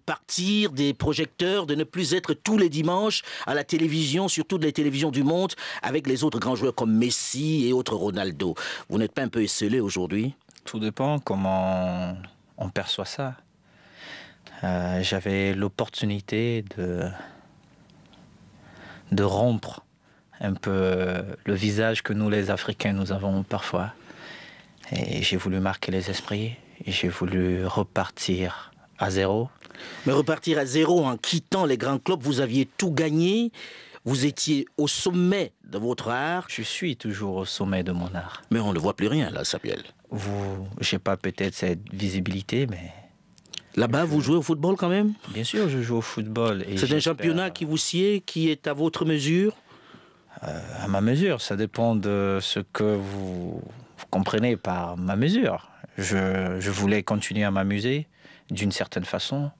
partir des projecteurs, de ne plus être tous les dimanches à la télévision, sur toutes les télévisions du monde, avec les autres grands joueurs comme Messi et autres Ronaldo. Vous n'êtes pas un peu esselé aujourd'hui? Tout dépend comment on perçoit ça. J'avais l'opportunité de rompre un peu le visage que nous, les Africains, nous avons parfois. Et j'ai voulu marquer les esprits. J'ai voulu repartir à zéro. Mais repartir à zéro en quittant les grands clubs, vous aviez tout gagné. Vous étiez au sommet de votre art. Je suis toujours au sommet de mon art. Mais on ne voit plus rien, là, Samuel. Je n'ai pas peut-être cette visibilité, mais... Là-bas, vous jouez au football quand même? Bien sûr, je joue au football. C'est un championnat qui vous sied, qui est à votre mesure? À ma mesure, ça dépend de ce que vous comprenez par ma mesure. Je voulais continuer à m'amuser d'une certaine façon.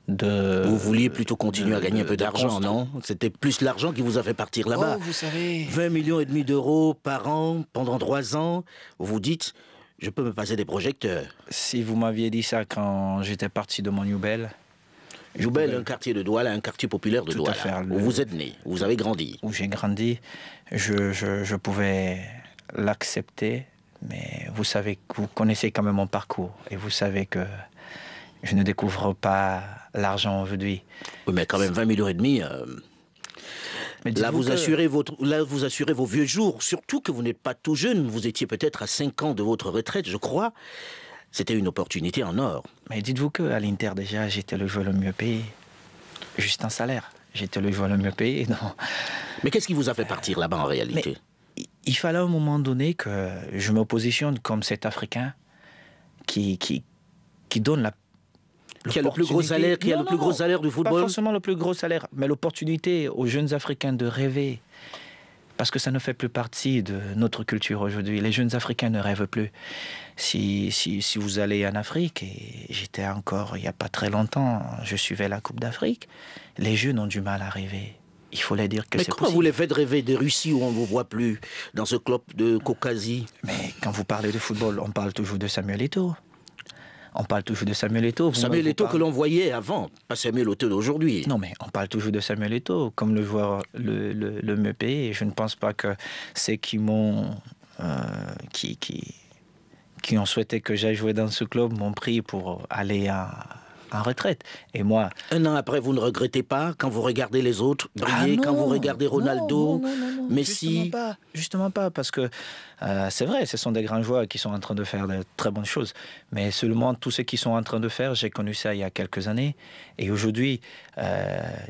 Vous vouliez plutôt continuer à gagner un peu d'argent, non? C'était plus l'argent qui vous a fait partir là-bas. Oh, vous savez... 20,5 millions d'euros par an pendant 3 ans. Vous vous dites, je peux me passer des projecteurs. Si vous m'aviez dit ça quand j'étais parti de mon Youbel... Youbel, un quartier de Douala, un quartier populaire de Douala, où vous êtes né, où vous avez grandi. Où j'ai grandi, je pouvais l'accepter, mais vous savez, vous connaissez quand même mon parcours, et vous savez que je ne découvre pas l'argent aujourd'hui. Oui, mais quand même 20,5 millions... Là, vous assurez vos vieux jours, surtout que vous n'êtes pas tout jeune, vous étiez peut-être à 5 ans de votre retraite, je crois. C'était une opportunité en or. Mais dites-vous qu'à l'Inter, déjà, j'étais le joueur le mieux payé. Juste un salaire. J'étais le joueur le mieux payé, non. Mais qu'est-ce qui vous a fait partir là-bas en réalité? Il fallait à un moment donné que je me positionne comme cet Africain qui donne la... Qui a le plus gros salaire, qui a le plus gros salaire du football? Pas forcément le plus gros salaire, mais l'opportunité aux jeunes Africains de rêver. Parce que ça ne fait plus partie de notre culture aujourd'hui. Les jeunes Africains ne rêvent plus. Si vous allez en Afrique, et j'étais encore il n'y a pas très longtemps, je suivais la Coupe d'Afrique, les jeunes ont du mal à rêver. Il faut les dire que c'est possible. Mais comment vous les faites rêver de Russie où on ne vous voit plus, dans ce club de Caucasie? Mais quand vous parlez de football, on parle toujours de Samuel Eto'o. On parle toujours de Samuel Eto'o. Samuel Eto'o que l'on voyait avant, pas Samuel Eto'o d'aujourd'hui. Non, mais on parle toujours de Samuel Eto'o comme le joueur le mieux payé. Et je ne pense pas que c'est qui m'ont... qui ont souhaité que j'aille jouer dans ce club m'ont pris pour aller en retraite. Et moi... Un an après, vous ne regrettez pas quand vous regardez les autres briller, quand vous regardez Ronaldo, Messi? Justement pas, parce que c'est vrai, ce sont des grands joueurs qui sont en train de faire de très bonnes choses. Mais seulement tous ceux qui sont en train de faire, j'ai connu ça il y a quelques années. Et aujourd'hui,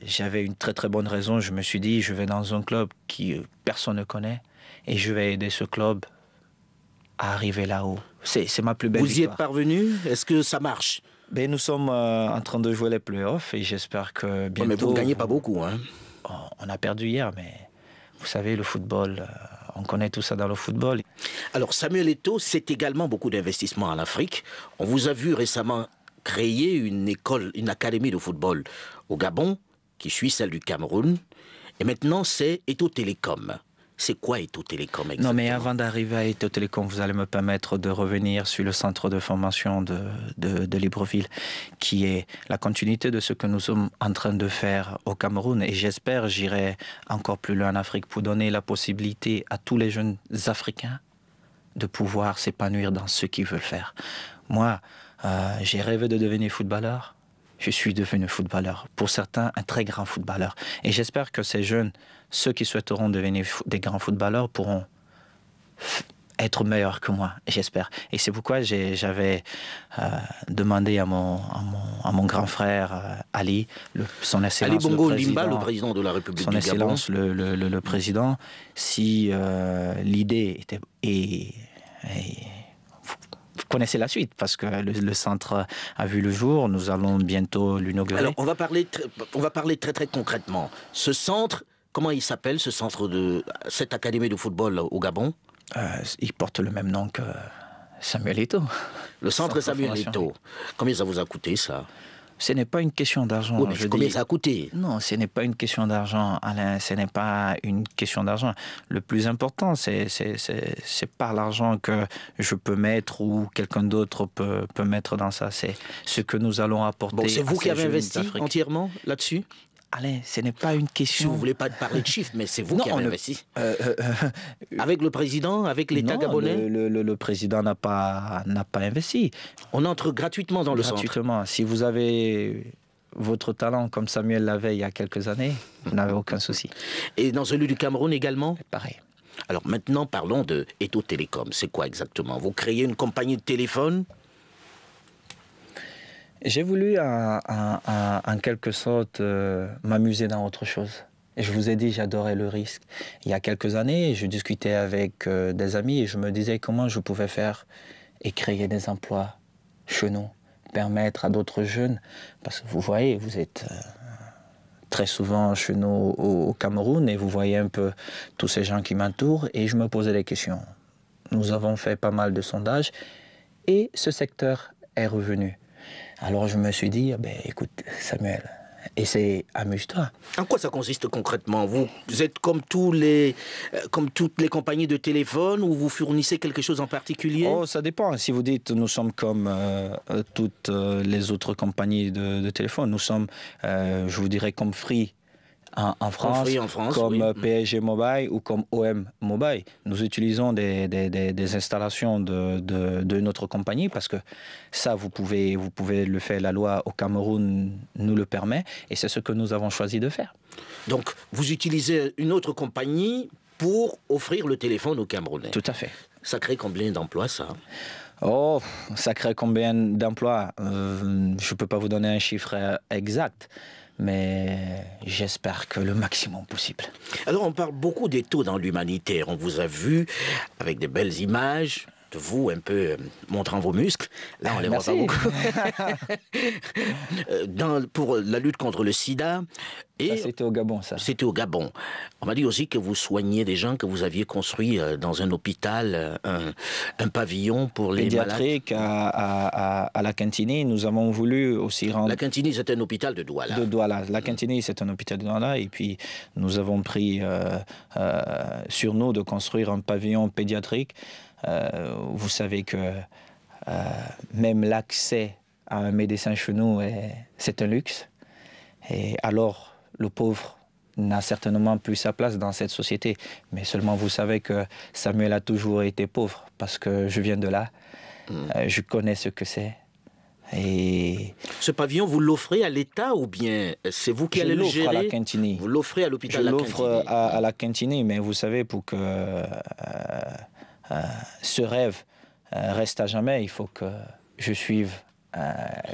j'avais une très très bonne raison. Je me suis dit, je vais dans un club que personne ne connaît et je vais aider ce club à arriver là-haut. C'est ma plus belle Vous victoire. y êtes parvenu? Est-ce que ça marche? Ben, nous sommes en train de jouer les playoffs et j'espère que bientôt... Mais vous ne gagnez pas beaucoup, hein? On a perdu hier, mais vous savez, le football, on connaît tout ça dans le football. Alors Samuel Eto'o, c'est également beaucoup d'investissements en Afrique. On vous a vu récemment créer une école, une académie de football au Gabon, qui suit celle du Cameroun. Et maintenant, c'est Eto'o Télécom. C'est quoi Eto'o Télécom exactement? Non, mais avant d'arriver à Eto'o Télécom, vous allez me permettre de revenir sur le centre de formation de Libreville, qui est la continuité de ce que nous sommes en train de faire au Cameroun. Et j'espère j'irai encore plus loin en Afrique pour donner la possibilité à tous les jeunes Africains de pouvoir s'épanouir dans ce qu'ils veulent faire. Moi, j'ai rêvé de devenir footballeur. Je suis devenu footballeur. Pour certains, un très grand footballeur. Et j'espère que ces jeunes, ceux qui souhaiteront devenir des grands footballeurs, pourront être meilleurs que moi, j'espère. Et c'est pourquoi j'avais demandé à mon grand frère Ali, son excellence Ali Bongo Ondimba, le président de la République du Gabon. Son excellence le président, si l'idée était... Vous connaissez la suite, parce que le centre a vu le jour, nous allons bientôt l'inaugurer. Alors, on va parler très très concrètement. Ce centre, comment il s'appelle, ce centre de cette académie de football au Gabon? Il porte le même nom que Samuel Eto'o. Le centre Samuel Eto'o. Combien ça vous a coûté, ça? ce n'est pas une question d'argent. Oui, mais combien ça a coûté? Non, ce n'est pas une question d'argent, Alain. Ce n'est pas une question d'argent. Le plus important, c'est pas l'argent que je peux mettre ou quelqu'un d'autre peut mettre dans ça. C'est ce que nous allons apporter. Bon, c'est vous qui avez investi entièrement là-dessus? Alain, ce n'est pas une question... Si vous ne voulez pas parler de chiffres, mais c'est vous qui avez investi. Avec le président, avec l'État gabonais? Le président n'a pas investi. On entre gratuitement dans le centre. Gratuitement. Si vous avez votre talent comme Samuel l'avait il y a quelques années, vous n'avez aucun souci. Et dans celui du Cameroun également? Pareil. Alors maintenant, parlons de Eto Télécom. C'est quoi exactement? Vous créez une compagnie de téléphone? J'ai voulu, en quelque sorte, m'amuser dans autre chose. Et je vous ai dit, j'adorais le risque. Il y a quelques années, je discutais avec des amis et je me disais comment je pouvais faire et créer des emplois chez nous, permettre à d'autres jeunes, parce que vous voyez, vous êtes très souvent chez nous au Cameroun et vous voyez un peu tous ces gens qui m'entourent et je me posais des questions. Nous avons fait pas mal de sondages et ce secteur est revenu. Alors je me suis dit, écoute Samuel, essaie, amuse-toi. En quoi ça consiste concrètement? Vous êtes comme toutes les compagnies de téléphone ou vous fournissez quelque chose en particulier? Oh, ça dépend. Si vous dites nous sommes comme toutes les autres compagnies de téléphone, nous sommes, je vous dirais, comme Free. En France, comme oui. PSG Mobile ou comme OM Mobile. Nous utilisons des installations de notre compagnie parce que ça, vous pouvez le faire. La loi au Cameroun nous le permet et c'est ce que nous avons choisi de faire. Donc, vous utilisez une autre compagnie pour offrir le téléphone aux Camerounais? Tout à fait. Ça crée combien d'emplois, ça? Oh, ça crée combien d'emplois? Je ne peux pas vous donner un chiffre exact. Mais j'espère que le maximum possible. Alors on parle beaucoup des taux dans l'humanitaire. On vous a vu avec des belles images de vous un peu montrant vos muscles. Là on les voit pas beaucoup. Pour la lutte contre le sida. Et c'était au Gabon, ça. C'était au Gabon. On m'a dit aussi que vous soigniez des gens, que vous aviez construit dans un hôpital, un pavillon pour les pédiatrique malades. À la Cantini. Nous avons voulu aussi rendre... La Cantini, c'est un hôpital de Douala. De Douala. La Cantini, c'est un hôpital de Douala. Et puis, nous avons pris sur nous de construire un pavillon pédiatrique. Vous savez que même l'accès à un médecin chez nous, c'est un luxe. Et alors... Le pauvre n'a certainement plus sa place dans cette société. Mais seulement vous savez que Samuel a toujours été pauvre parce que je viens de là. Je connais ce que c'est. Et ce pavillon, vous l'offrez à l'État ou bien c'est vous qui allez le gérer? Je l'offre à la Cantini. Vous l'offrez à l'hôpital La Cantini? Je l'offre à la Cantini, mais vous savez, pour que ce rêve reste à jamais, il faut que je suive...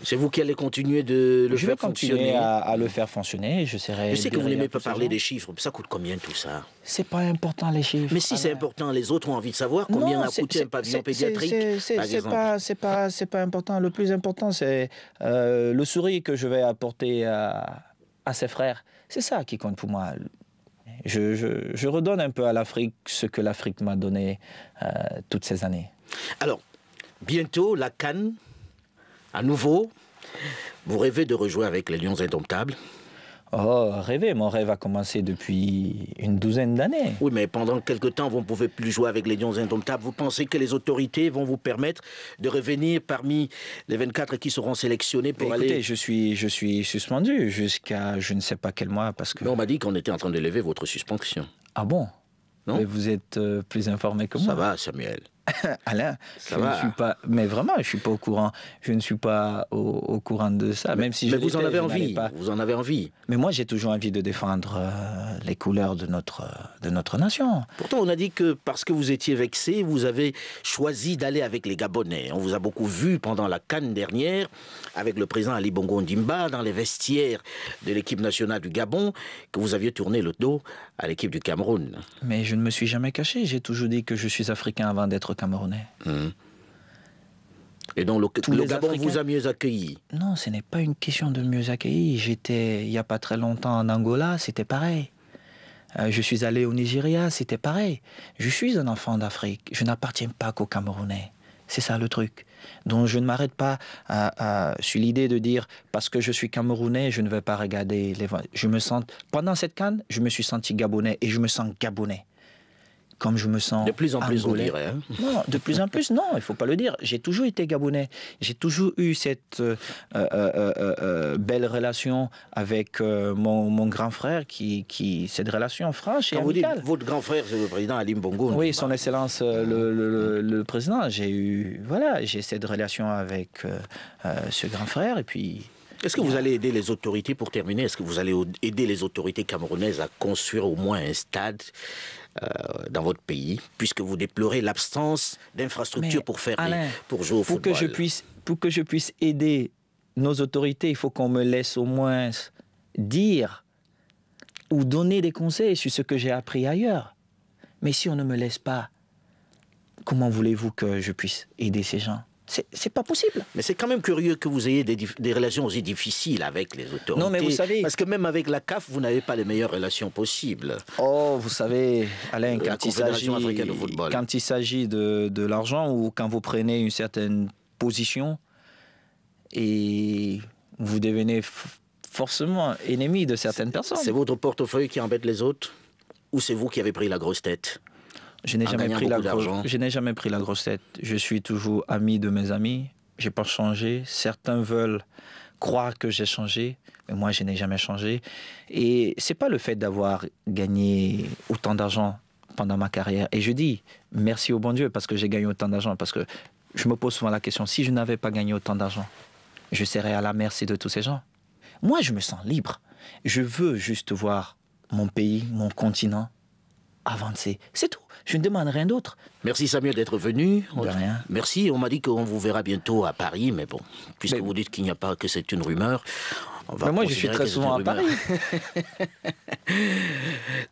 c'est vous qui allez continuer de le faire fonctionner? Je vais continuer à le faire fonctionner. Je sais que vous n'aimez pas parler des chiffres. Ça coûte combien tout ça? C'est pas important les chiffres. Mais si c'est important, les autres ont envie de savoir combien a coûté un pavillon pédiatrique. C'est pas important. Le plus important, c'est le sourire que je vais apporter à ses frères. C'est ça qui compte pour moi. Je redonne un peu à l'Afrique ce que l'Afrique m'a donné toutes ces années. Alors, bientôt la CAN. À nouveau, vous rêvez de rejouer avec les Lions Indomptables? Oh, rêver, mon rêve a commencé depuis une douzaine d'années. Oui, mais pendant quelque temps, vous ne pouvez plus jouer avec les Lions Indomptables. Vous pensez que les autorités vont vous permettre de revenir parmi les 24 qui seront sélectionnés pour aller... Écoutez, je suis suspendu jusqu'à je ne sais pas quel mois parce que... Mais on m'a dit qu'on était en train de lever votre suspension. Ah bon? Non? Mais vous êtes plus informé que moi. Ça va, Samuel. Alain, je ne suis pas, mais vraiment, je ne suis pas au courant. Je ne suis pas au courant de ça, même si mais vous en avez envie. Vous en avez envie. Mais moi, j'ai toujours envie de défendre les couleurs de notre nation. Pourtant, on a dit que parce que vous étiez vexé, vous avez choisi d'aller avec les Gabonais. On vous a beaucoup vu pendant la CAN dernière, avec le président Ali Bongo Ondimba, dans les vestiaires de l'équipe nationale du Gabon, que vous aviez tourné le dos à l'équipe du Cameroun. Mais je ne me suis jamais caché. J'ai toujours dit que je suis africain avant d'être camerounais. Et donc le Gabon vous a mieux accueilli? Non, ce n'est pas une question de mieux accueilli. J'étais il n'y a pas très longtemps en Angola, c'était pareil. Je suis allé au Nigeria, c'était pareil. Je suis un enfant d'Afrique. Je n'appartiens pas qu'aux Camerounais. C'est ça le truc. Donc je ne m'arrête pas sur l'idée de dire parce que je suis Camerounais, je ne vais pas regarder les... Pendant cette CAN, je me suis senti Gabonais et je me sens Gabonais. Comme je me sens de plus en plus, Angolais. on dirait. Hein? Non, de plus en plus, non, il ne faut pas le dire. J'ai toujours été Gabonais. J'ai toujours eu cette belle relation avec mon grand frère, cette relation franche et amicale. Vous dites votre grand frère, c'est le président Ali Bongo. Oui, son excellence, le président. J'ai cette relation avec ce grand frère et puis... Est-ce que vous allez aider les autorités, pour terminer, est-ce que vous allez aider les autorités camerounaises à construire au moins un stade dans votre pays, puisque vous déplorez l'absence d'infrastructures pour jouer au football? Pour que je puisse aider nos autorités, il faut qu'on me laisse au moins dire ou donner des conseils sur ce que j'ai appris ailleurs. Mais si on ne me laisse pas, comment voulez-vous que je puisse aider ces gens? C'est pas possible. Mais c'est quand même curieux que vous ayez des relations aussi difficiles avec les autorités. Non, mais vous savez... Parce que même avec la CAF, vous n'avez pas les meilleures relations possibles. Oh, vous savez, Alain, quand il s'agit de l'argent ou quand vous prenez une certaine position et vous devenez forcément ennemi de certaines personnes. C'est votre portefeuille qui embête les autres? Ou c'est vous qui avez pris la grosse tête? Je n'ai jamais pris la grosse tête. Je suis toujours ami de mes amis. Je n'ai pas changé. Certains veulent croire que j'ai changé, mais moi, je n'ai jamais changé. Et ce n'est pas le fait d'avoir gagné autant d'argent pendant ma carrière. Et je dis merci au bon Dieu parce que j'ai gagné autant d'argent. Parce que je me pose souvent la question, si je n'avais pas gagné autant d'argent, je serais à la merci de tous ces gens. Moi, je me sens libre. Je veux juste voir mon pays, mon continent avancer. C'est tout. Je ne demande rien d'autre. Merci Samuel d'être venu. De rien. Merci. On m'a dit qu'on vous verra bientôt à Paris, mais bon, puisque vous dites qu'il n'y a pas que c'est une rumeur, on va moi, je suis très souvent à Paris.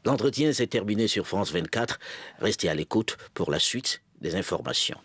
L'entretien s'est terminé sur France 24. Restez à l'écoute pour la suite des informations.